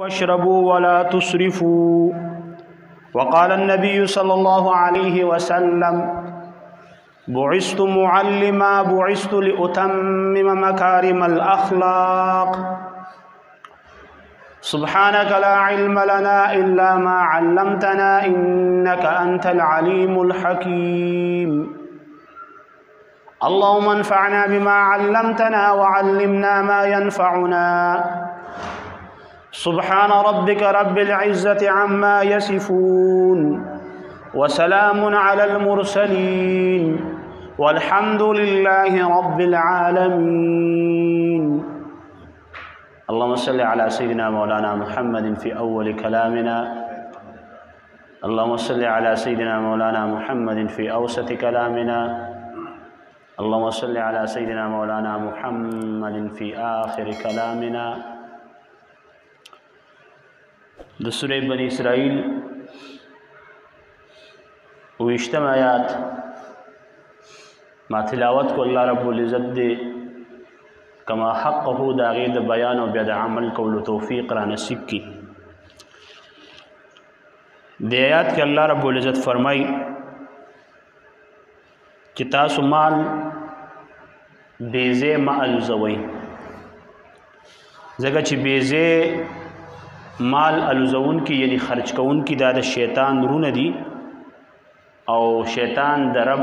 واشربوا ولا تسرفوا. وقال النبي صلى الله عليه وسلم: بعثت معلما بعثت لأتمم مكارم الأخلاق. سبحانك لا علم لنا إلا ما علمتنا إنك أنت العليم الحكيم. اللهم انفعنا بما علمتنا وعلمنا ما ينفعنا. سبحان ربك رب العزة عما يصفون وسلام على المرسلين والحمد لله رب العالمين. اللهم صل على سيدنا مولانا محمد في أول كلامنا. اللهم صل على سيدنا مولانا محمد في أوسط كلامنا. اللهم صل على سيدنا مولانا محمد في آخر كلامنا. د سورہ بنی اسرائیل ویشتم آیات ما تلاوت کو اللہ رب العزت دے کما حق ہو داغی د بیان و بیاد عمل کولو توفیق را نصیب کی. دے آیات کے اللہ رب العزت فرمائی کہ تاسو مال بیزے ما الزوئی زگا چی بیزے مال الزون کی یعنی خرچ کون کی دا شیطان رون دی او شیطان در رب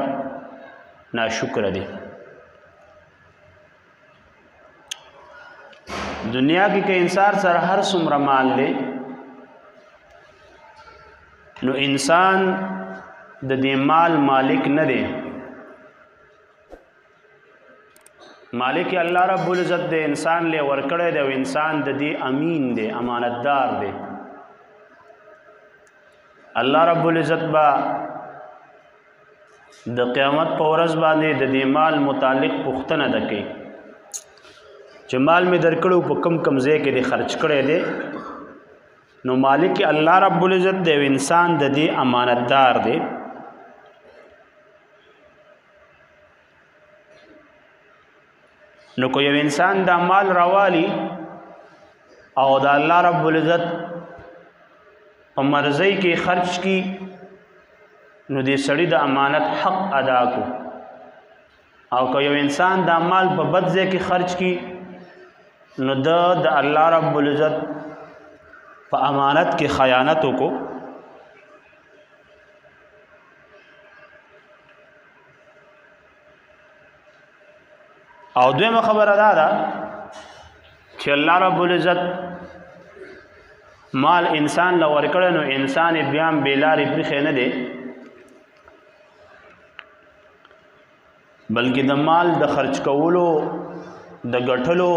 ناشکر دی. دنیا کی کہ انسان سر ہر سمر مال لے نو انسان د دې مال مالک نه دی. مالک اللہ رب العزت دے انسان لے ورکڑے دے و انسان دے دی امین دے امانتدار دے. اللہ رب العزت با د قیامت پورز باندې د دې مال متعلق پختنه دکې چې مال می درکړو په کم کم ځای کې د خرچ کړي دي نو مالک اللہ رب العزت دے و انسان د دې امانتدار دے. نو کوئی انسان دا مال روالی او دا اللہ رب العزت پا مرضی کی خرچ کی نو دی سڑی دا امانت حق ادا کو. او کوئی انسان دا مال پا بدزے کی خرچ کی نو دا اللہ رب العزت پا امانت کی خیانتوں کو. او دویم خبر ادا دا چې اللہ رب العزت مال انسان لور کړه نو انسان بیام بیلاری پرخې نه دی بلکې د مال د خرچ کولو د ګټلو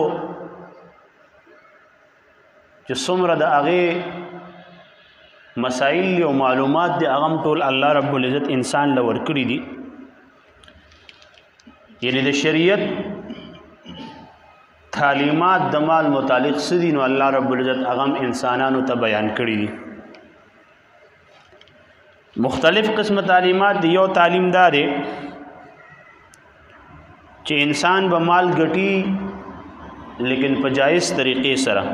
چې څومره د هغې مسائل او معلومات دی هغه ټول الله رب العزت انسان لور کړي دي. یعنی د شریعت تعلیمات د مال متعلق سدي نو الله رب العزت اغم انسانانو ته بیان کړی دي. مختلف قسم تعلیمات دی. یو تعلیم دا دی چې انسان به مال ګټي لیکن په جایز طریقې سره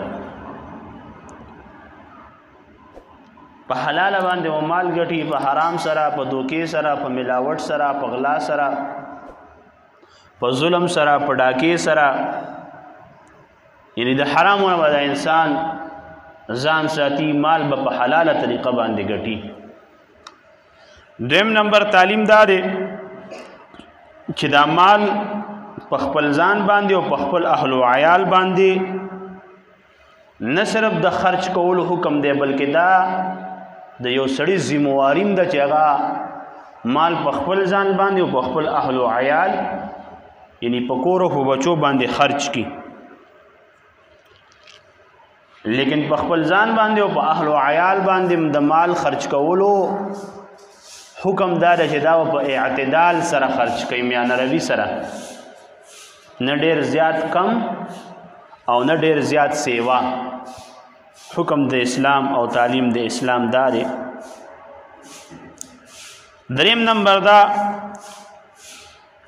په حلال باندې و مال ګټي په حرام سره په دوکې سره په ملاوت سره په غلا سره په ظلم سره په ډاکې سره یعنی د حرامونه به انسان ځان ساتي مال به په حلاله طریقه باندې ګټي. دویم نمبر تعلیم دا دی چې دا مال په خپل ځان باندې او په خپل اهل او عیال باندې نه صرف د خرچ کولو حکم دی بلکې دا د یو سړي ذمہواریم ده چې هغه مال په خپل ځان باندې او په خپل اهل او عیال یعنی په کور او بچو باندې خرچ کی. لیکن په خپل ځان باندې او په اهل او عیال باندې د مال خرچ کولو حکم دا ده چې دا په اعتدال سره خرچ کوي میانه روي سره نه ډیر زیات کم او نه ډیر زیات سیوا. حکم د اسلام او تعلیم د اسلام دا دی. دریم نمبر دا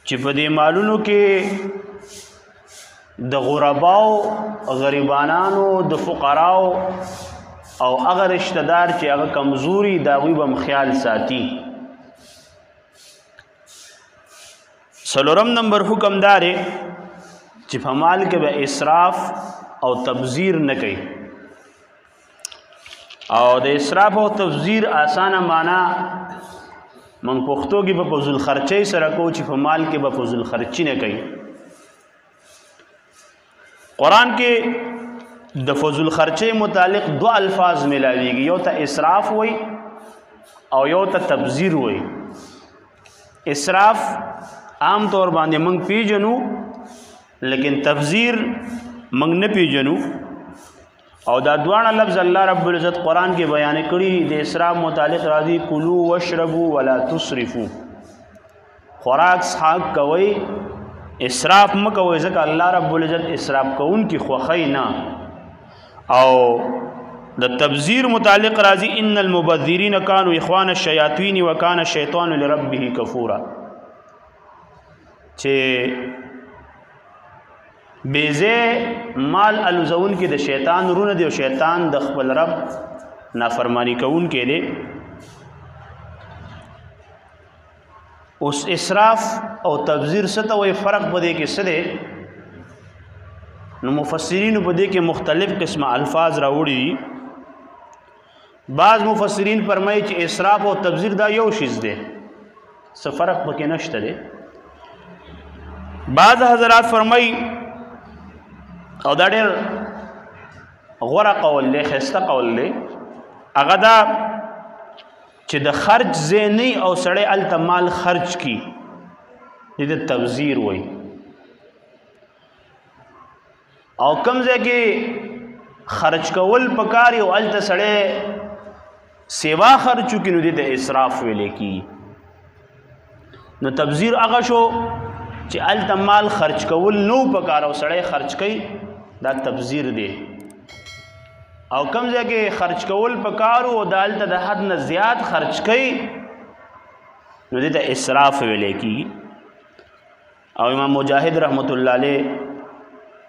چې په دې مالونو کې د غرباو غریبانانو د فقراو او هغه رشتہ دار چې هغه کمزوري دا وی بم خیال ساتي. څلورم نمبر حکم دار چې په مال کې به اسراف او تبذیر نه کوي. او د اسراف او تبذیر آسانه معنا من پښتو کې په فضول خرچي سره کو چې په مال کې به فضول خرچي نه کوي. قرآن کې د فضول خرچي متعلق دو الفاظ ملاويږي، یو ته اسراف وای او یو ته تبذیر وای. اسراف عام طور باندې موږ پیژنو لیکن تبذیر موږ نه پیژنو، او دا دوانه لفظ الله رب العزت قرآن کې بیان کړي. د اسراف متعلق راځي کلوا واشربوا ولا تسرفوا، خوراک څښاک کوي اسراف مکوئ، ځکه الله رب العزت اسراف کون کی خوخی نه. او د تبذیر متعلق راځي ان المبذرین کانوا اخوان الشیاطین وکان الشیطان لربه کفورا، چې بیزه مال الزون کې د شیطان رونه دی او شیطان د خپل رب نافرمانی کون کې دی. اوس اسراف او تبذیر څه ته وایي، فرق په دې کې څه دی؟ نو مفسرین په دې کې مختلف قسمه الفاظ راوړي دي. بعض مفسرین فرمایي چې اسراف او تبذیر دا یو شیز دی، څه فرق پکې نشته دی. بعض حضرات فرمایي او دا ډېر غوره قول دی، ښایسته قول دی، هغه دا چې د خرج زینی او سړی الته مال خرج کی دې ته تبذیر وای. او کم ځای کې خرج کول پکاري او الته سړی سیوا خرچو کې نو دې ته اسراف ویل کی. نو تبذیر هغه شو چې الته مال خرج کول نو پکار او سړی خرج کوي، دا تبذیر دی. او کم ځای کې خرج کول پکارو او دالته د حد نه زیات خرج کوي نو دې ته اسراف ویل کی. او امام مجاهد رحمت الله علیه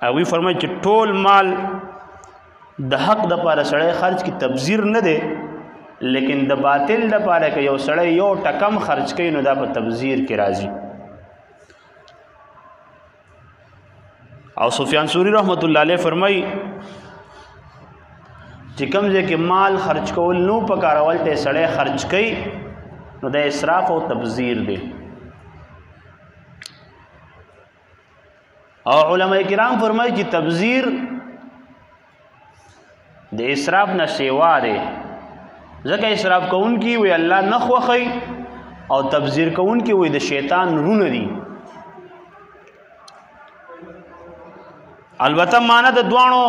هغوی فرمایي چې ټول مال د حق د پاره سړی خرج کی تبذیر نه دی، لیکن د باطل د پاره کې یو سړی یو ټکم خرج کوي نو دا په تبذیر کې راځي. او سفیان ثوری رحمت الله علیه فرمایي چې کوم ځای کې مال خرج کول نو پکارول ته سړی خرج کوي نو د اسراف او تبذیر دی. او علماء کرام فرمایي چې تبذیر د اسراف نه سیوا دی، ځکه اسراف کون کی وی الله نه خوښي او تبذیر کون کی وی د شیطان رونه دي. البته معنا د دوانو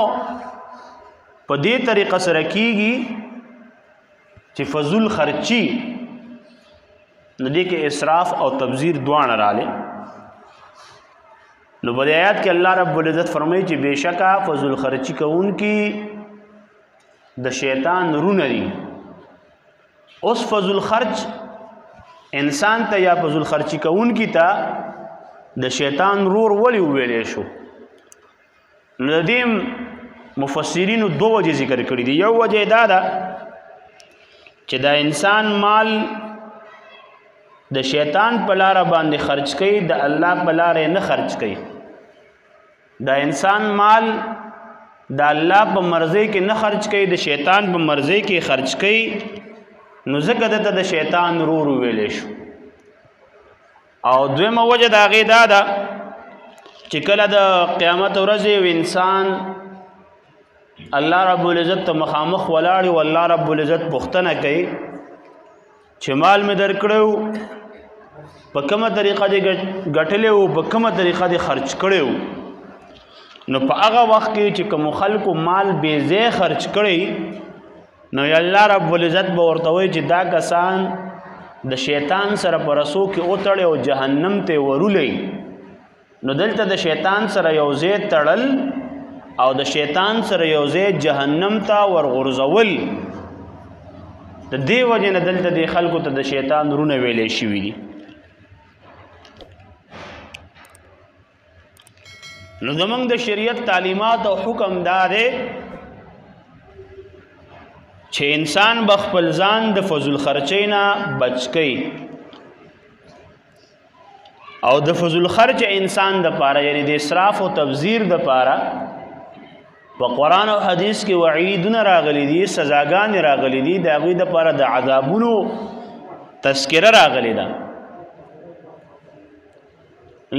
په دې طریقه سره کیږي چې فضول خرچی نو دې کې اسراف او تبذیر دوانه رااله. نو په آیات کې الله رب العزت فرمایي چې بشکا فضول خرچی کون کی د شیطان رونه دي. اوس فضول خرچ انسان ته یا فضول خرچی کون کی ته د شیطان رور ولی ویلې شو؟ ندیم مفسرینو دو وجه ذکر کړی دي. یو وجه دا ده چې دا انسان مال د شیطان په لار باندې خرج کوي، د الله په لار نه خرج کوي. دا انسان مال د الله په مرضی کې نه خرج کوي، د شیطان په مرضی کې خرج کوي، نو ځکه دته د شیطان رور ویلې شو. او دویمه وجه د هغې دا ده چې کله د قیامت ورځ یو انسان الله رب العزت ته مخامخ ولاړ او الله رب العزت پوښتنه کوي چې مال مې درکړو په کومه طریقه دې ګټلې او په کومه طریقه دې خرج کړو. نو په هغه وخت کې چې کوم خلکو مال بې ځای خرج کړي نو الله رب العزت به ورته وایي چې دا کسان د شیطان سره په رسو کې وتړي او جهنم ته ورولي. نو دلته د شیطان سره یو ځای تړل او د شیطان سره یو ځای جهنم ته ورغورځول، د دې وجې نه دلته د خلکو ته د شیطان رونه ویلې شوي دي. نو زمونږ د شریعت تعلیمات او حکم دا دی چې انسان بخپل ځان د فضول خرچۍ نه بچ کړي او د فضول خرچ انسان د پاره یعنی د اسراف او تبذیر د پاره په قرآن او حدیث کې وعیدونه راغلي دي، سزاګانې راغلي دي، د هغوی د پاره د عذابونو تذکره راغلی ده.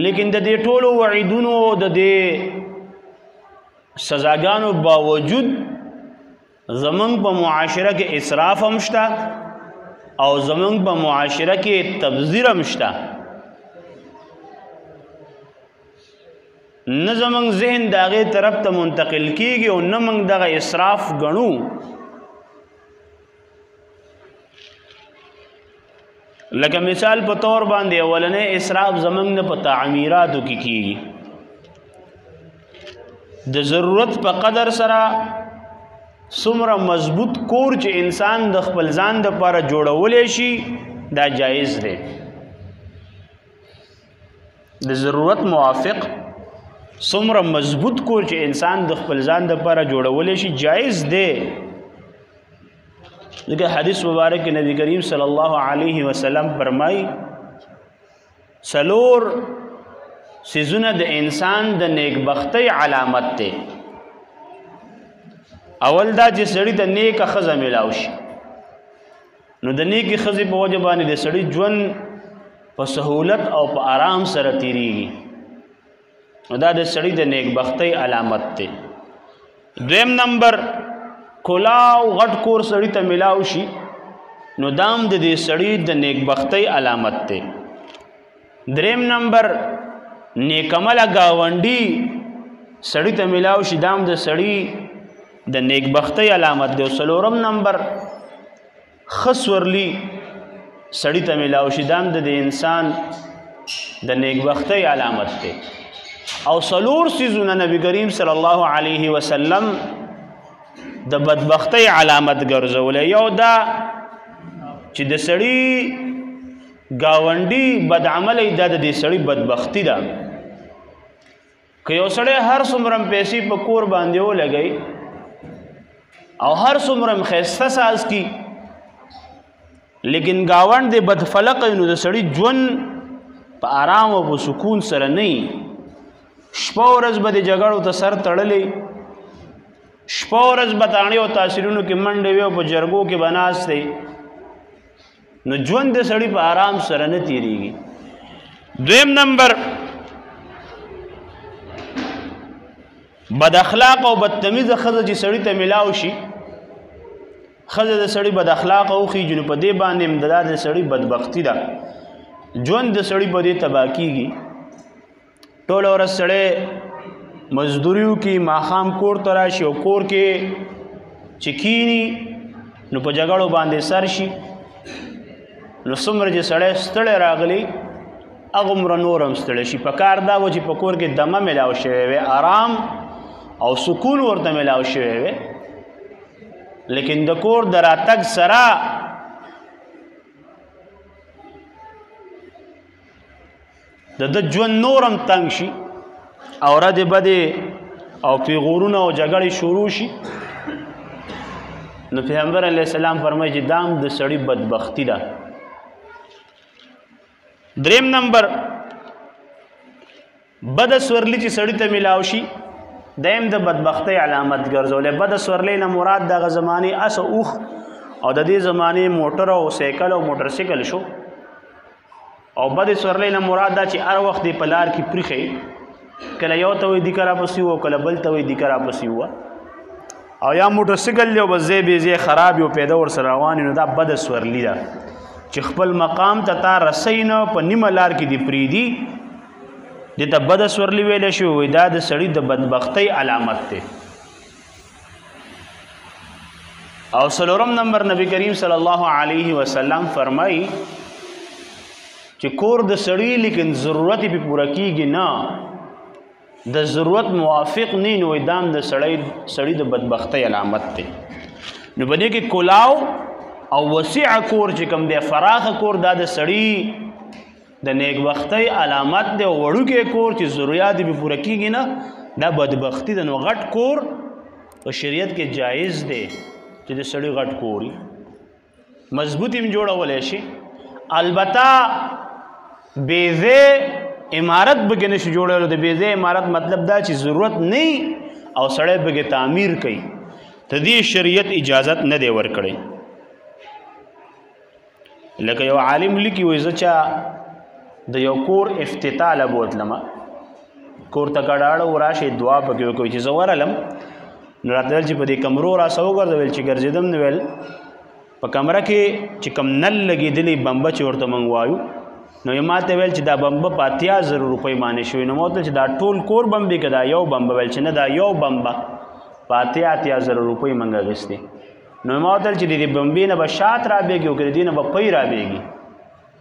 لیکن د دې ټولو وعیدونو د دې سزاګانو باوجود زمونږ په معاشره کې اسراف هم شته او زمونږ په معاشره کې تبذیر هم شته. نه زمونږ ذهن د هغې طرف ته منتقل کیږي او نه موږ دغه اسراف ګڼو. لکه مثال په طور باندې اولنې اسراف زمونږ نه په تعمیراتو کې کیږي. د ضرورت په قدر سره څومره مضبوط کور چې انسان د خپل ځان دپاره جوړولی شي دا جایز دی. د ضرورت موافق څومره مضبوط کور چې انسان د خپل ځان دپاره جوړولی شي جایز دی. ځکه حدیث مبارک کې نبی کریم صلی الله علیه وسلم فرمایي 4 څیزونه د انسان د نیکبختۍ علامت دی. اول دا چې سړی د نیکه ښځه میلاو شي، نو د نیکې ښځې په وجه باندې د سړي ژوند په سهولت او په آرام سره تیریږي، نو دا د سړي د نیکبختۍ علامت دی. دویم نمبر کلاو غټ کور سړي ته میلاو شي، نو دام د دې سړي د نیکبختۍ علامت دی. دریم نمبر نیکمله گاونډي سړي ته میلاو شي، دام د سړي د نیکبختۍ علامت دی. او 4م نمبر خسورلی سړي ته میلاو شي، دام د انسان د نیکبختۍ علامت دی. او 4 څیزونه نبی کریم صلی الله علیه وسلم د بدبختۍ علامت ګرځولې. یو دا چې د سړي گاونډي بد عملی دا د دې سړي بدبختی ده. که یو سړی هر څومره پیسې په کور باندې ولګوي او هر څومره ښایسته ساز کی، لیکن گاوند د بدفلق نو د سړي ژوند په آرام او په سکون سره نه وي. شپه ورځ به د جګړو ته سر تړلی، شپه ورځ به تاڼې او تاثیرونو کې منډې وي او په جرګو کې به ناست دی، نو ژوند د سړي په آرام سره نه تیریږي. دویم نمبر بد اخلاق او بدتمیزه ښځه چې سړي ته میلاو شي، ښځه د سړي بد اخلاق او خېږي، نو په دې باندې امداد د سړي بدبختی ده، ژوند د سړي په دې تباه کېږي. ټوله ورځ سړی مزدوري وکړي، ماښام کور ته راشي او کور کې چې کښېني نو په جګړو باندې سر شي، نو څومره چې سړی ستړی راغلی هغومره نور هم ستړی شي. په کار دا و چې په کور کې دمه میلاو شوی وی، آرام او سکون ورته میلاو شوی وی، لیکن د کور د راتګ سره د ژوند نورم تنګ شي او ردې بدې او پیغورونه او جګړې شروع شي. نو پیغمبر علیه السلام فرمایي چې دام د سړي بدبختی ده. دریم نمبر بد سورلی چې سړي ته میلاو شي دیم د بدبختۍ علامت ګرځولې. بد سورلی نه مراد دغه زمانې اس اوخ او د دې زمانې موټر او سایکل او موټر سایکل شو، او بد سورلی نه مراد دا چې هر وخت په لار کې پریښی، کله یو ته وایي دیکه راپسې وه، کله بل ته وایي دیکه راپسې وه، او یا موټر سایکل دی او بس ځای بې ځای خراب یو پیدا ورسره روان نو دا بد سورلی ده چې خپل مقام ته تا رسی نه په نیمه لار کې دې پرېږدي، دې ته بد سورلی ویلی شوی. وایي دا د سړي د بدبختۍ علامت دی. او 4م نمبر نبی کریم صلی الله علیه وسلم فرمایي چې کور د سړي لیکن ضرورت یې پې پوره کېږي نه، د ضرورت موافق نه نو دام د سړي د بدبختۍ علامت دی. نو په دې کې کلاو او وسیع کور چې کوم دی، فراخ کور، دا د سړي د نیکبختۍ علامت دی. وړوکی کور چې ضرورت به پوره کیږي نه دا بدبختی ده. نو غټ کور په شریعت کې جایز دی چې د سړي غټ کور مضبوط هم جوړولی شي. البته بیزه عمارت بګې نشي جوړولو. د بیزه عمارت مطلب دا چې ضرورت نه او سړی بګې تعمیر کوي ته دې شریعت اجازت نه دی ورکړی. لکه یو عالم لیکي وایي زه چا د یو کور افتتاح له بوتلمه کور ته ګډاړه وراشي دعا پکې وکوي چې زه ورغلم نو راته ویل چې په دې کمرو راسه وګرځویل چې ګرځېدم نو ویل په کمره کې چې کم نل لګېدلې بمبه چې ورته موږ وایو نو یې ما ته ویل چې دا بمبه په 80,000 روپۍ باندې شوي. نو ما ورته چې دا ټول کور بمبې که دا یو بمبه ویل چې نه دا یو بمبه په 80,000 روپۍ موږ اخیستې. نو ما ورته چې د دې بمبې نه به شات رابېږي او که د دې نه به پۍ رابېږي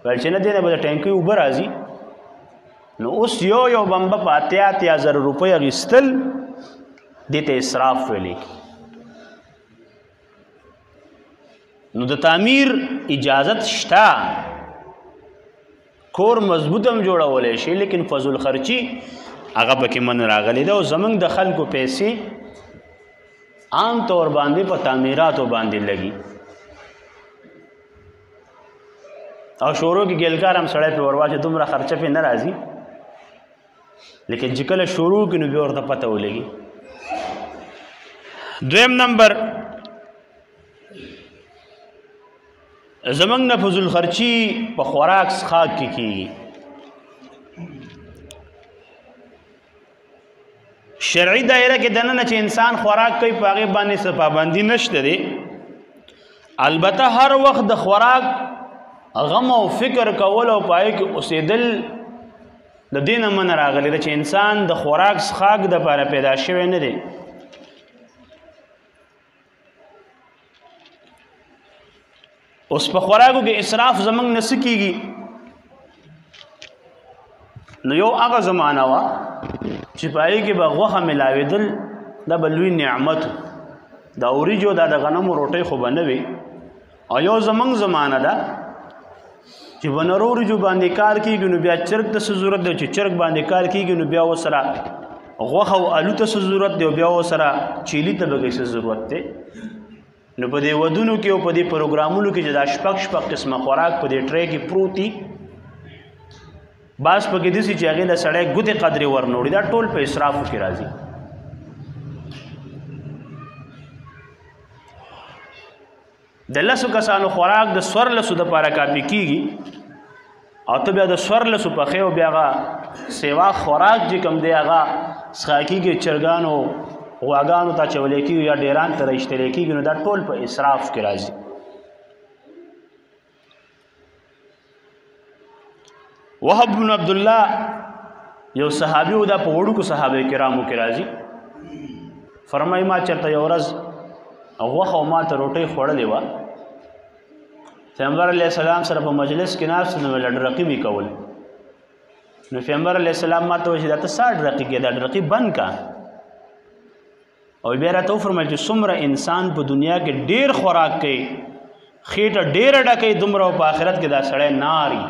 ویل چې نه دې نه به د ټینکۍ اوبه راځي. نو اوس یو بمبه په 80,000 روپۍ اخیستل دې ته اسراف ویلې. نو د تعمیر اجازت شته. کور مضبوط هم جوړولی شي لیکن فضل خرچي هغه پکې من راغلی ده. او زمونږ د خلکو پیسې عام طور باندې په تعمیراتو باندې لګي او شروع کې ګیلکار هم سړی پې ورواچي دومره خرچه پې نه راځي لیکن چې کله شروع کې نو بیا ورته پته ولګي. دویم نمبر زمنګ نه فضل خرچي په خوراک څښاک کې کیږي. شرعي دایره کې دننه چې انسان خوراک کوي په هغې باندې څه پابندي نشته دی. البته هر وخت د خوراک غم او فکر کول او پای کې اوسېدل د دې نه منع راغلی ده چې انسان د خوراک څښاک دپاره پیدا شوی نه دی. اوس په خوراکو کې اسراف زمونږ نه څه کېږي. نو یو هغه زمانه وه چې په هغې کې به غوښه ملاوېدل دا به لوی نعمت د وریجو دا د غنمو روټۍ خو به نه وي. او یو زمونږ زمانه ده چې به نرو وریجو باندې کار کېږي نو بیا چرګ ته څه ضرورت دی چې چرګ باندې کار کېږي نو بیا ورسره غوښه او الو ته څه ضرورت دی او بیا ورسره چیلي ته به څه ضرورت دی. نو په دې ودونو کې او په دې پروګرامونو کې چې دا شپږ قسمه خوراک په دې ټرې کې پروت دي بعض پکې داسې چې هغې له سړی ګوتې قدرې ورنوړي دا ټول په اسرافو کې راځي. د 10 کسانو خوراک د 14 دپاره کافي کېږي او ته بیا د 14 پخې او بیا هغه سیوا خوراک چې کوم دی هغه څښا کېږي چرګانو غواګانو ته اچولی کېږي یا ډیران ته راایشتلی کېږي نو دا ټول په اسراف کې راځي. وهب بن عبدالله یو صحابي و دا په وړوکو صحابه کرامو کې راځي. فرمایي ما چېرته یو ورځ غوښه او ما ته روټۍ خوړلې وه. پیغمبر علیه السلام سره په مجلس کې ناست نو ډرقي مې کول. نو پیغمبر علیه السلام ما ته وایي چې دا ته څه ډرقي کې دا ډرقي بند کا. او بیا راته وفرمایل چې څومره انسان په دنیا کې ډېر خوراک کوي خېټه ډېره ډکوي دومره په آخرت کې دا سړی ناري.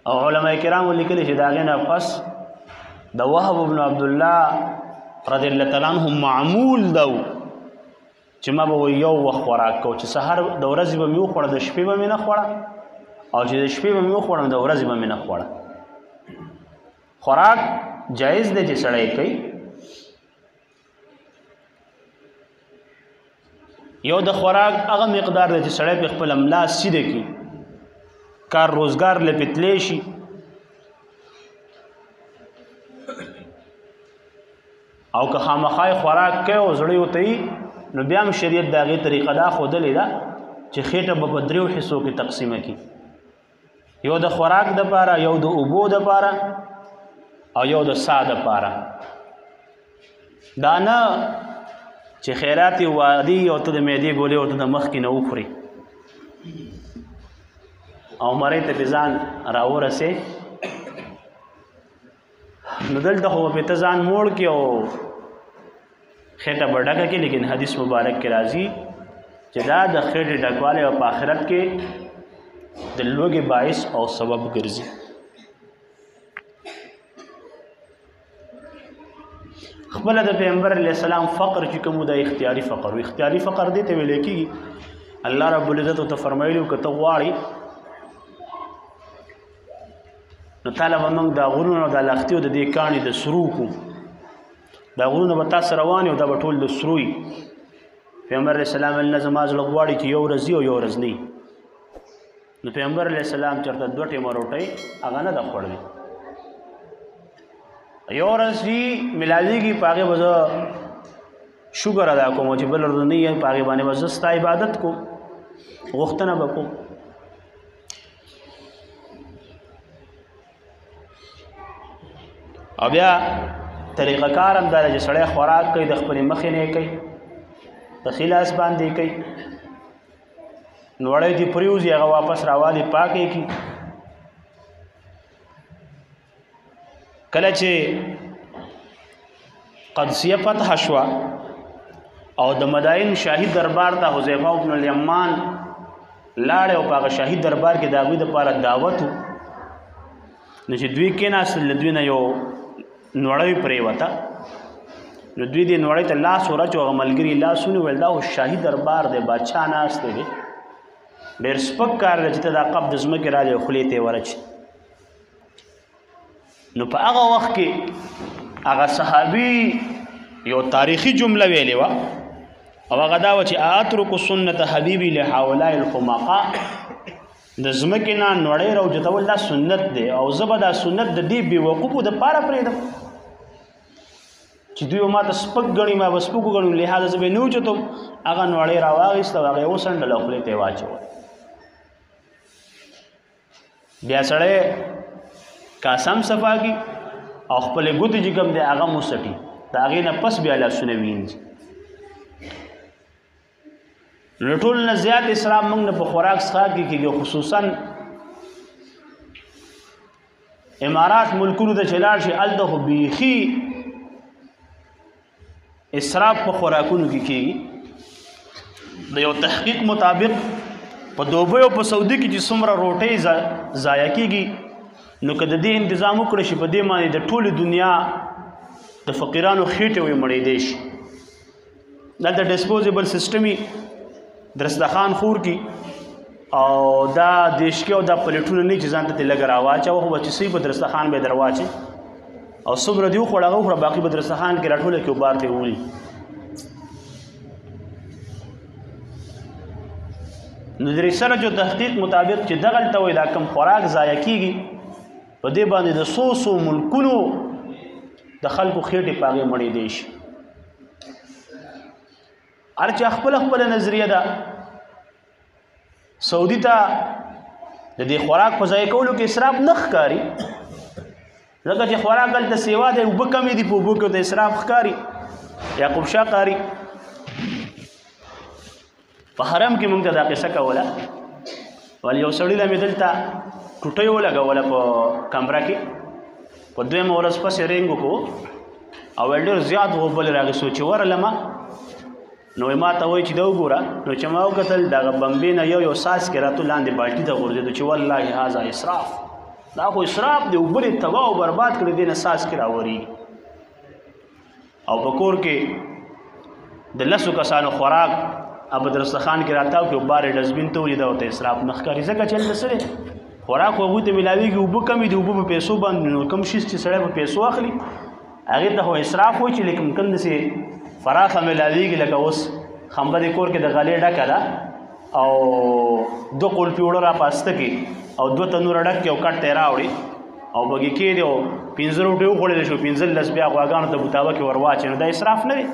او علماء کرام لیکلي چې د هغې نه پس د وهب بن عبدالله رضی الله تعالی عنه معمول ده چې ما به یو وخت خوراک کو چې سهار د ورځې به مې وخوړه د شپې به مې نه خوړه او چې د شپې به مې وخوړه د ورځې به مې نه خوړه. خوراک جایز دی چې سړی کوي. یو د خوراک هغه مقدار دی چې سړی په خپل املا سیده کړي کار روزګار له پتلی شي او که خامخای خوراک کوي او زړی ورته وي نو بیا هم شریعت د هغې طریقه دا ښودلې ده چې خېټه به په 3 حصو کې تقسیمه کړي. یو د خوراک دپاره یو د اوبو دپاره او یو د سا دپاره. دا نه چې خیرات یې وادي او ته د معدې ګولې ورته د مخکې نه وخوري او مرۍ ته پې ځان راورسې نو دلته خو به ته ځان موړ کړي او خېټه به ډکه کړي. لیکن حدیث مبارک کې راځي چې دا د خېټې ډکوالی او په آخرت کې د لوږې باعث او سبب ګرځي. خپل د پیغمبر علیه السلام فقر چې کوم د اختیاري فقر و، اختیاري فقر دې ته ویل کېږي الله رب العزت ته فرمایلی که ته غواړې نو تعالی به موږ دا غرونه او دا لښتې او د دې کاڼي د سرو کړو، دا غرونه به تاسو روان او دا به ټول د سرو وي. پیغمبر علیه السلام ویل نه زما زړه غواړي چې یو ورځ او یو ورځ نه وي. نو پیغمبر علیه السلام چېرته 2 ټیمه روټۍ هغه نه ده خوړلې، یو ورځ وي میلاویږي په هغې به زه شکر ادا کوم چې بل ورځ نه وي په هغې باندې به زه ستا عبادت کوم، غوښتنه به کوم. او بیا طریقه کار هم دا ده چې سړی خوراک کوي د خپلې مخې نه یې کوي، د ښي لاس باندې یې کوي، نوړی چې پرېوځي هغه واپس راوالي پاک یې کړي. کله چې قدسیه فتح شوه او د مدائن شاهي دربار ته حذیفه بن الیمان لاړې او په هغه شاهي دربار کې د هغوی دپاره دعوت و، نو چې دوی کېناستل له دوی نه یو نوړی پرېوته، نو دوی دې نوړی ته لاس ورچو، هغه ملګري لاس ونیو، ویل دا خو شاهي دربار دی، بادشاه ناستی دی، ډېر سپک کار دی چې ته دا قب د ځمکې رالی او خولې ته یې ورچي. نو په هغه وخت کې هغه صحابي یو تاریخي جمله ویلې وه او هغه دا وه چې اترک سنت حبیبي لهؤلاء الحمقاء، د ځمکې نه نوړی راوچتول دا سنت دی او زه به دا سنت د دې بېوقوفو دپاره پرېږدم چې دوی به ما ته سپک ګڼي، ما به سپک وګڼو، لهذا زه به یې نه اوچتم. هغه نوړی راواخېسته او هغه یې وڅنډله او خولې ته یې واچول. بیا سړی کاسم صفا کی او خپل ګوتې چې کوم دی هغه موسټي، د هغې نه پس بیا لاسونه وینځي. نو ټول نه زیات اسراف موږ نه په خوراک څښاک کې کېږي، خصوصا امارات ملکونو ته چې لاړ شي هلته خو بیخي اسراف په خوراکونو کې کېږي. د یو تحقیق مطابق په دوبۍ او په سعودي کې چې څومره روټۍ ضایع کېږي نو که د دې انتظام وکړی شي په دې باندې د ټولې دنیا د فقیرانو خېټې وې مړېدی شي. دلته ډسپوزیبل سیسټمي درستخان خور کی او دا دیشکې او دا پلیټونه نه چې ځان ته لږ راواچوه، خو به چې صحیح په درستخان به یې درواچي او څومره دې وخوړه هغه وخوړه، باقي به درستخان کې راټوله کړي او بار ته یې وولي. نو د ریسرچ او تحقیق مطابق چې دغلته وایي دا کم خوراک ضایع کېږي په دې باندې د څو ملکونو د خلکو خېټې په هغې مړېدی شي. هر چا خپله نظریه ده. سعودي ته د دې خوراک په ضایع کولو کې اسراف نه ښکاري، ځکه چې خوراک هلته سیوا دی، اوبه کمې دي، په اوبو کې ورته اسراف ښکاري، یعقوب شاه قاري په حرم کې موږ ته دا قصه کوله، ول یو سړي له مې دلته ټوټۍ ولګوله په کمره کې، په دویمه ورځ پسې رینګ وکړو او ډېر زیات غوبل راغېستو چې ورلمه نو ما ته وایي چې دا وګوره. نو چې ما وکتل دغه بمبې نه یو څاڅ کې راته لاندې بالټي ته غورځېدو چې والله هذا اسراف، دا خو اسراف دی، اوبه یې تباه او برباد کړي، دې نه څاڅ کې راورېږي. او په کور کې د 10 کسانو خوراک اب درستخان کې راتاو کې بار ډسبین ته ولې دا ته اسراف نه ښکاري، ځکه چې لسره خوراک هغوی ته ملاویږي، اوبه کمې دي، اوبه په پیسو باندې، نو کم شي چې سړی په پیسو اخلي هغې ته خو اسراف وایي چې لیکن کوم داسې فراخه ملاویږي لکه اوس خمبه د کور کې د غلې ډکه ده او 2 قلفي وړه را پاسته کې او 2 تنوره ډک کې او کټ ته یې راوړي او بګې کېدې او 15 روټۍ وخوړلی شو، 15 بیا غواګانو ته بوتاوه کې ور واچوي، نو دا اسراف نه دی.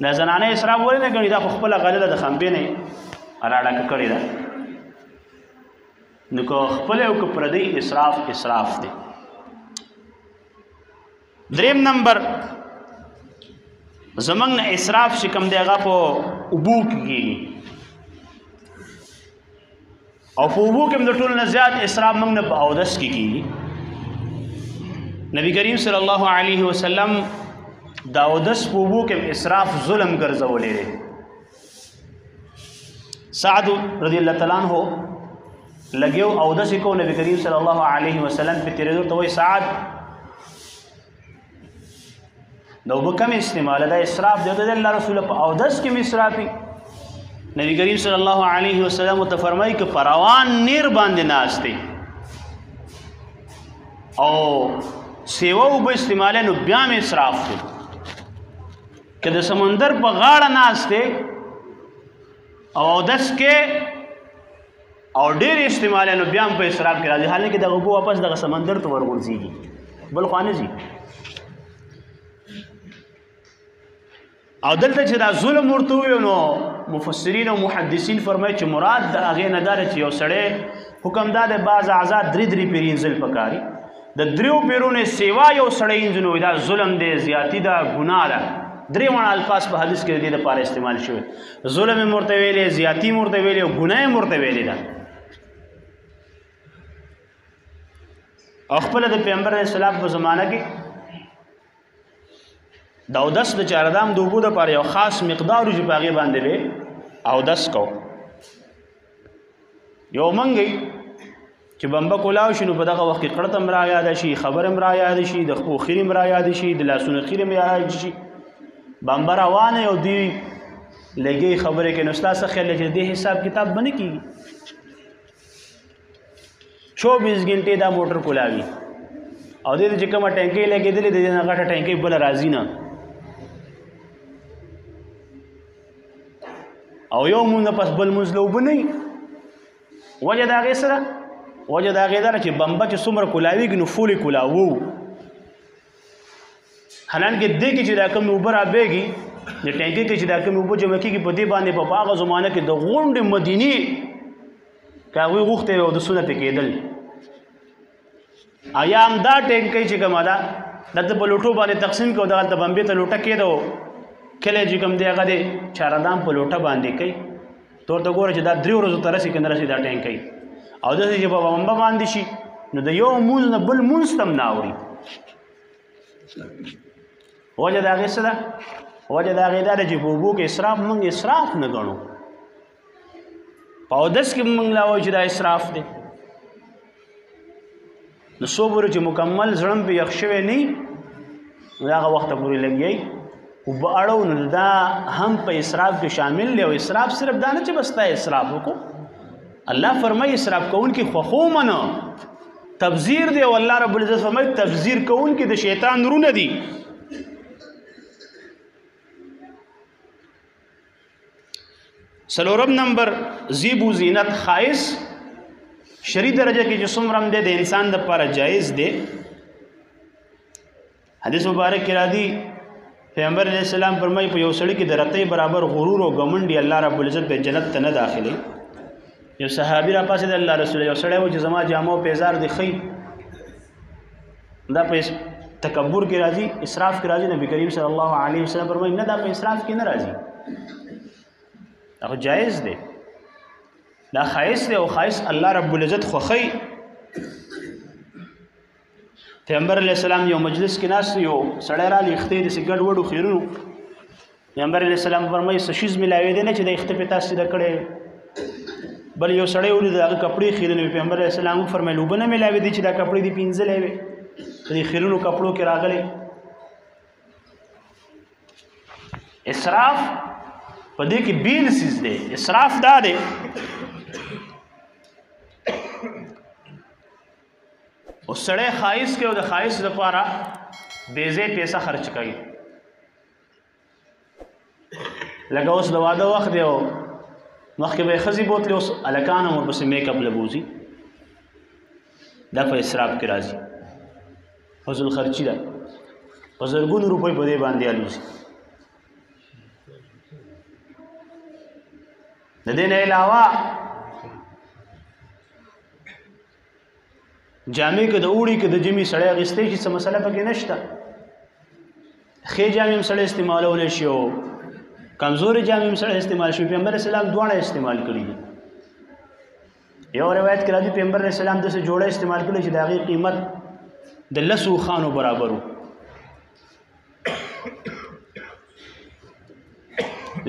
دا زنانه اسراف ولې نه ګڼي، دا خو خپله غله د خمبې نه راډکه کړې ده. نو که خپله او که پردی اسراف دی. دریم نمبر زمنګ نه اسراف چې کوم دی هغه په اوبو کې کېږي او په اوبو کې هم د ټولو نه زیات اسراف موږ نه په اودس کې کېږي. نبی کریم صلی الله علیه وسلم د اودس په اوبو کې اسراف ظلم ګرځولی دی. سعد رضی الله تعالی عنہ لګیو او د سکو نبی کریم صلی الله علیه وسلم په تیرېدو ته وایي سعد د اوبه کم استعمال دا اسراف دی د الله رسول په اودس کې اسرافي نبی کریم صلی الله علیه وسلم ته فرمایي چې پروان نیر باندې ناشته او سیوا اوبه استعمال نو بیا مې اسراف دی که د سمندر په غاړه ناشته او اودس کې او ډېر استعمال نو بیا په اسراف کې راځي حالانکه دغه اوبه واپس دغه سمندر ته ورغورځيږي بل خو نه ځي او دلته چې دا ظلم ورته وي نو مفسرین او محدثین فرمایي چې مراد د هغې نه دا دی چې یو سړی حکم دا دی بعض اعضا درې پیرینځل پکاري د دریو پیرونو سیوا یو سړی انځنو دا ظلم دی زیاتی دا ګناه ده درې وړه الفاظ په حدیث کې د دې لپاره استعمال شوي ظلم یې ورته ویلې زیاتی یې ورته ویلې او ګناه یې ورته ویلې ده او خپله د پیغمبر علیه السلام په زمانه کې د اودس د چاردام د اوبو دپاره یو خاص مقدار چې په هغې باندې به اودس کو یو منګی چې بمبه کولاو شي نو په دغه وخت کې قړت هم رایاده شي خبر هم رایاده شي د خپو خیر هم رایاده شي د لاسونو خیر هم رایاده شي بمبه روانه او دوی لګي خبرې کې نو ستاسو خیال چې دې حساب کتاب به نه کېږي 24 غنټې دا موټر کولاوي او دې چې کومه ټینکۍ لګېدلې د دې نه غټه ټینکۍ بله راځي نه او یو مونږ نه پس بل مونځ له اوبه نه وي وجه د هغې سره وجه د هغې دا ده چې بمبه چې څومره کولاوېږي نو فول یې کولاوو حالانکې دې کې چې دا کومې اوبه رابېږي د ټینکۍ کې چې دا کومې اوبه جمع کېږي په دې باندې په هغه زمانه کې د غونډې مدینې که هغوی غوښتې وي اودسونه پې کېدل یا هم دا ټینکۍ چې کومه ده دلته په لوټو باندې تقسیم کړو دغلته بمبې ته لوټه کېده کلی چې کوم دی هغه د چاردام په لوټه باندې کوي ته ورته ګوره چې دا 3 ورځو ته رسي که نه رسي دا ټینکۍ او داسې چې په بمبه باندې شي نو د یو مونځ نه بل مونځ ته هم نه اوري وجه د هغې څه ده وجه د هغې دا ده چې په اوبو کې اسراف موږ اسراف نه ګڼو په اودس کې موږ لا وایو چې دا اسراف دی نو څو پورې چې مکمل زړم پې یخ شوی نه وي نو هغه وخته پورې لګیایي اوبه اړو نو دا هم په اسراف کې شامل دی او اسراف صرف دا نه چې بس تا اسراف وکړو الله فرمایي اسراف کوونکي خوښو منه تبذیر دی او الله رب العزت فرمایي تبذیر کوونکي د شیطان رونه دي څلورم نمبر زیب و زینت خایس شری درجه کې چې څومره هم دی د انسان دپاره جایز دی حدیث مبارک کې راځي پیغمبر علیه السلام فرمایي په یو سړي کې د رتۍ برابر غرور او ګمنډ الله رب العزت به جنت ته نه داخلي یو صحابي را پاسې د الله رسول یو سړی و چې زما جامه او پیزار دی ښي دا په تکبر کې راځي اسراف کې راځي نبی کریم صلی الله علیه وسلم فرمایي نه دا په اسراف کې نه راځي دا جایز دی دا خایس دی او خایس الله رب العزت خوښي پیغمبر علیه السلام یو مجلس کې ناست یو سړی راغلی اختې داسې ګډ وډو خیرونو پیغمبر علیه السلام فرمایي څه شیز میلاوی دی نه چې د اختې پې تاسو سیده کړی بل یو سړی ولید د هغه کپړې خیرنې وي پیغمبر علیه السلام وفرمیل اوبه نه میلاوي دي چې دا کپړې دي پینځلې وې د دې خیرونو کپړو کې راغلی اسراف په دې کې بیل سیز دی اسراف دا دی او سړی خایس کې او د خایس لپاره بې ځای پیسه خرچ کوي لکه اوس د واده وخت دی او مخکې به یې ښځې بوتلې اوس هلکان هم ورپسې میک اپ لبوځي دا په اسراف کې راځي فضل خرچي ده په زرګونو روپۍ په دې باندې الوځي د دې نه علاوه جامې که د اوړي که د ژمي سړی اخیستی شي څه مسله پکې نشته ښې جامې هم سړی استعمالولی شي او کمزورې جامې هم سړی استعمال شي پیغمبر اسلام دواړه استعمال کړي دي یو روایت کې راځي پیغمبر اسلام داسې جوړه استعمال کړي چې د هغې قیمت د 10 اوښانو برابر و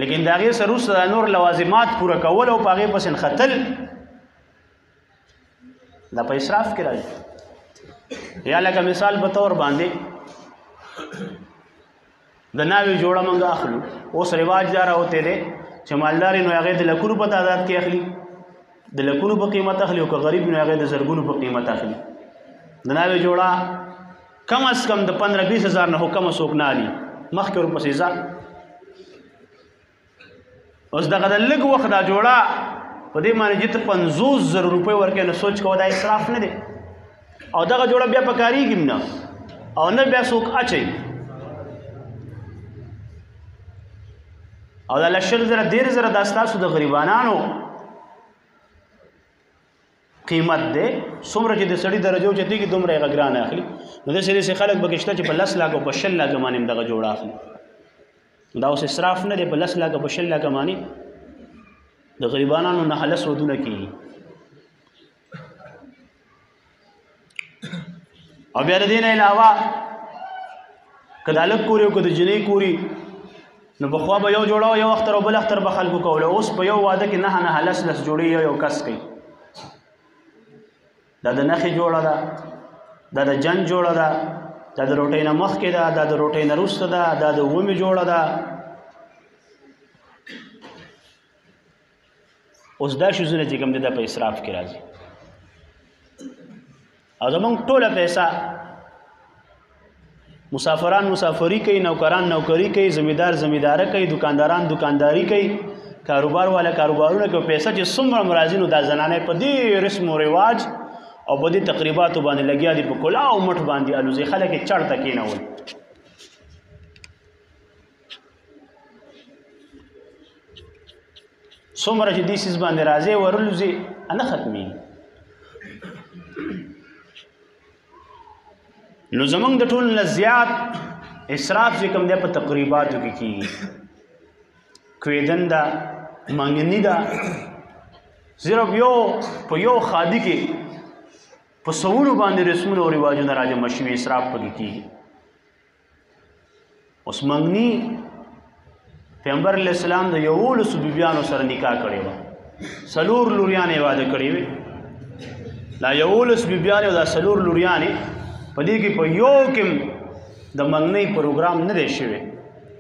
لیکن د هغې سره وروسته د نور لوازمات پوره کول او په هغې پسې نښتل دا په اسراف کې راځي. یا لکه مثال په طور باندې د ناوې جوړه موږ اخلو. اوس رواج دا راوتی دی چې مالدار نو هغې د لکونو په تعداد کې اخلي، د لکونو په قیمت اخلي، او که غریب نو هغې د زرګونو په قیمت اخلي. د ناوې جوړه کم از کم د 15-20 هزار نه خو کمه څوک نه اخلي، مخکې ورپسې ځه. اوس دغه د لږ وخت دا جوړه په دې باندې چې ته 50,000 روپۍ ورکوې نو سوچ کوه دا اسراف نه دی. او دغه جوړه بیا په کارېږي هم نه او نه بیا څوک اچوي. او دا 10,000-13,000 دا ستاسو د غریبانانو قیمت دی. څومره چې د سړي درجه اوچتېږي دومره یې ګرانه اخلي. نو داسې داسې خلک پکې شته چې په 10 لاکھ او په 20 لاکھ باندې هم دغه جوړه اخلي. دا اوس اسراف نه دی، په 10 لاکھ او په 20 لاکھ باندې د غریبانانو نه هلس ودونه کېږي. او بیا د دې نه علاوه که د هلک کوري او که د جنۍ کوري نو پخوا به یو جوړه یو اختر او بل اختر به خلکو کوله. اوس په یو واده کې 9 لس جوړې یو کس کوي. دا د نښې جوړه ده، دا د جنج جوړه ده، دا د روټۍ نه مخکې ده، دا د روټۍ نه وروسته ده، دا د اومې جوړه ده. اوس دا شیزونه چې کوم دي دا په اسراف کې راځي. او زمونږ ټوله پیسه مسافران مسافري کوي، نوکران نوکري کوي، زمیندار زمینداره کوي، دکانداران دکانداری کوي، کاروبار والا کاروبارونه کوي. پیسه چې څومره مرازي نو دا زنانې په دې رسم و رواج او په دې تقریباتو باندې لګیا دي، په کلا او مټ باندې الوزي. خلک یې چړ ته کېنول. څومره چې دې سیز باندې راځي ورلوزي نه ختمېږي. نو زمونږ د ټول نه زیات اسراف چې کوم دی په تقریباتو کې کېږي. کویدن ده، منګني ده، صرف په یو خادي کې په سوونو باندې رسمونه او رواجونه راجمع شوي، اسراف پکې کېږي. اوس منګني پیغمبر علیه السلام د 11 بیبیانو سره نکاح کړی وه، 4 لوریانې واده کړې وې. دا 11 بیبیانې او دا 4 لوریانې په دې کې په یو کې د منګنۍ پروګرام نه دی شوی،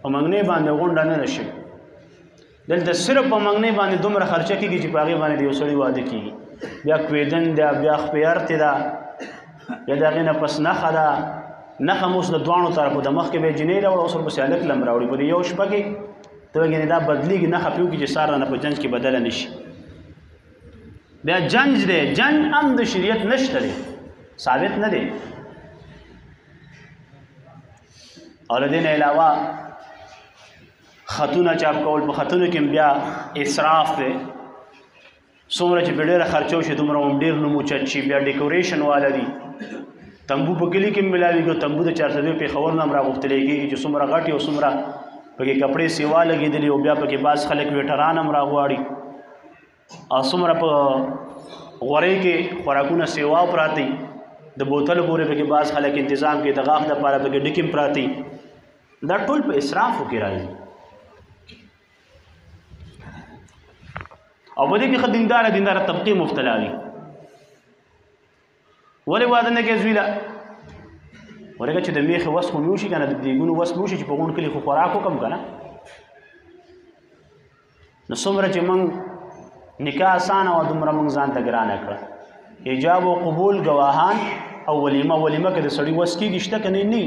په منګنۍ باندې غونډه نه ده شوې. دلته صرف په منګنۍ باندې دومره خرچه کېږي چې په هغې باندې د یو سړي واده کېږي. بیا کویدن ده، بیا خپیارتې ده، بیا د هغې نه پس نښه ده. نښه هم اوس د دواړو طرفو د مخکې به یې جنۍ راوړه، اوس ورپسې هلک لم راوړي. په دې یو شپه کې ته وایې دا بدلېږي، نښه پرې وکړي چې سار نه په جنج کې بدله نه شي. بیا جنج دی، جنج هم د شریعت نشته دی، ثابت نه دی. او له دې نه علاوه خطونه چاپ کول، په خطونو کې بیا اسراف دی. څومره چې ډېره خرچه وشي دومره هم ډېر نوم اوچت شي. بیا ډیکوریشن والا دي، تمبو په کلي کې ملاویږي، تمبو د 402 پېښور نه هم راغوښتلی کېږي چې څومره غټ او څومره پکې کپړې سیوا لګېدلي، او بیا پکې بعض خلک ویټران هم راغواړي، او څومره په غورۍ کې خوراکونه سیوا پراته دي، د بوتل پورې پکې بعض خلک انتظام کوي، د غاښ دپاره پکې ډکې هم پراته دي. دا ټول په اسرافو کې راځي. او په دې کې ښه دینداره طبقې مبتلا وي. ولې واده نه کوې زوی له؟ ورکه چې د میخې وس خو مې وشي که نه، د دیګونو وس مې وشي چې په غونډ کلي خو خوراک وکړم که نه. نو څومره چې موږ نکاح اسانه وه دومره موږ ځان ته ګرانه کړه. ایجاب و قبول، ګواهان او ولیمه که د سړي وس کېږي شته که نه.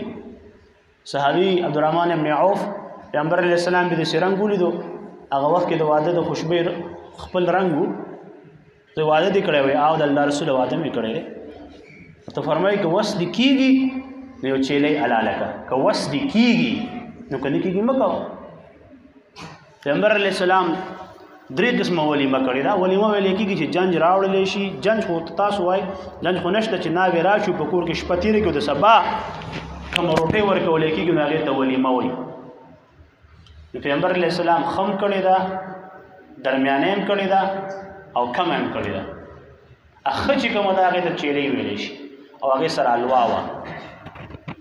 صحابي عبدالرحمن ابن عوف پیغمبر علیه السلام به داسې رنګ ولیدو، هغه وخت کې د واده د خوشبوی خپل رنګ و، ته واده دې کړی وی او د الله رسول واده مې کړی دی. ته فرمایي که وس دې کېږي نو یو چیلی حلاله کړه، که وس دې کېږي نو که نه کېږي مه کوه. پیغمبر علیه السلام 3 قسمه ولیمه کړې ده. ولیمه ویلی کېږي چې جنج راوړلی شي. جنج خو تاسو وایي جنج خو نشته چې ناوې راشو په کور کې شپه تېرې کړو، د سبا کومه روټۍ ورکولی کېږي نو هغې ته ولیمه وایي. نو پیغمبر علیه السلام خم کړې ده، درمیانه هم کړې ده او کمه هم کړې ده. ښه چې کومه ده هغې ته چیلۍ ویلی شي او هغې سره حلوا وه،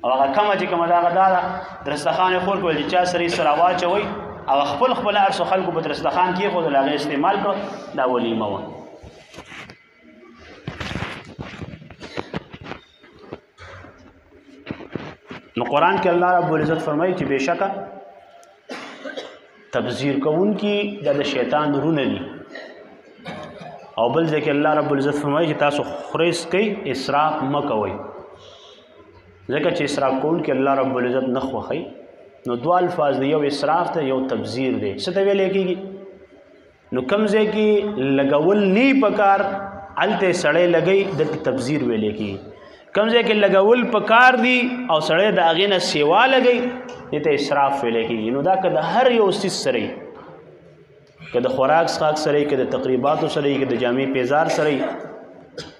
او هغه کمه چې کومه ده هغه دا ده دسترخوان یې خور کړل چې چا سره یې سره واچوئ او خپل هر څو خلکو په دسترخوان کېښود هغه استعمال کړه دا ولیمه وه. نو قرآن کې الله رب العزت فرمایي چې بېشکه تبذیر کوونکي دا د شیطان رونه دي. او بل ځای کې الله رب العزت فرمایي چې تاسو خورئ څکئ اسراف مه کوئ، ځکه چې اسراف کوونکي الله رب العزت نه خوښوي. نو دوه الفاظ دی، یو اسراف ته یو تبذیر دی. څه ته ویلی کېږي؟ نو کوم ځای کې لګول نه پکار هلته سړی لګوي دلته تبذیر ویلی کېږي. کوم ځای کې لګول پکار دي او سړی د هغې نه سیوا لګوي دې ته اسراف ویلی کېږي. نو دا که د هر یو څیز سره وي، که د خوراک څښاک سره وي، که د تقریباتو سره وي، که د جامې پیزار سره وي،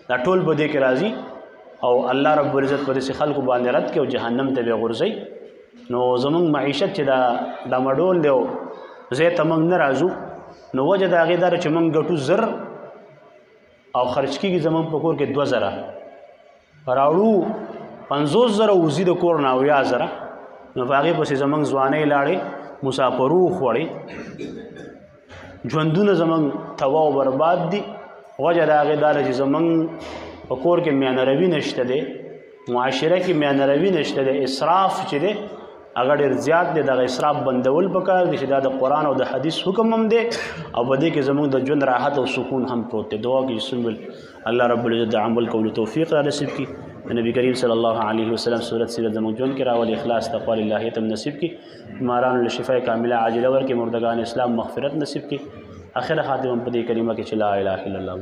دا ټول به دې کې راځي او الله رب العزت په داسې خلکو باندې رد کړي او جهنم ته به یې غورځوي. نو زمونږ معیشت چې دا مډول دی او ځای ته موږ نه راځو، نو وجه د هغې دا ده چې موږ ګټو زر او خرچ کېږي زمونږ په کور کې 2000 راوړو 50,000 وځي د کور نه 80,000. نو په هغې پسې زمونږ ځوانۍ لاړې مسافرو خوړې، ژوندونه زمونږ تباه او برباد دي. وجه د هغې دا ده چې زمونږ په کور کې میانه روي نشته دی، معاشره کې میانه روي نشته دی. اسراف چې دی هغه ډېر زیات دی. دغه اسراف بندول پکار دی چې دا د قرآن او د حدیث حکم هم دی او په دې کې زموږ د ژوند راحت او سکون هم پروت دی. دعا کې سنبل الله رب العزت د عمل کولو توفیق را نصیب کړي. نبی کریم صلی الله علیه وسلم صورت سیرت زموږ ژوند کې راولي، اخلاص تقوا للهیت هم نصیب کړي، بیمارانو له شفای کامله عاجله ورکړي، مردگان اسلام مغفرت نصیب کړي. اخر خاتمه په دې کریمه کې چې لا اله الا الله.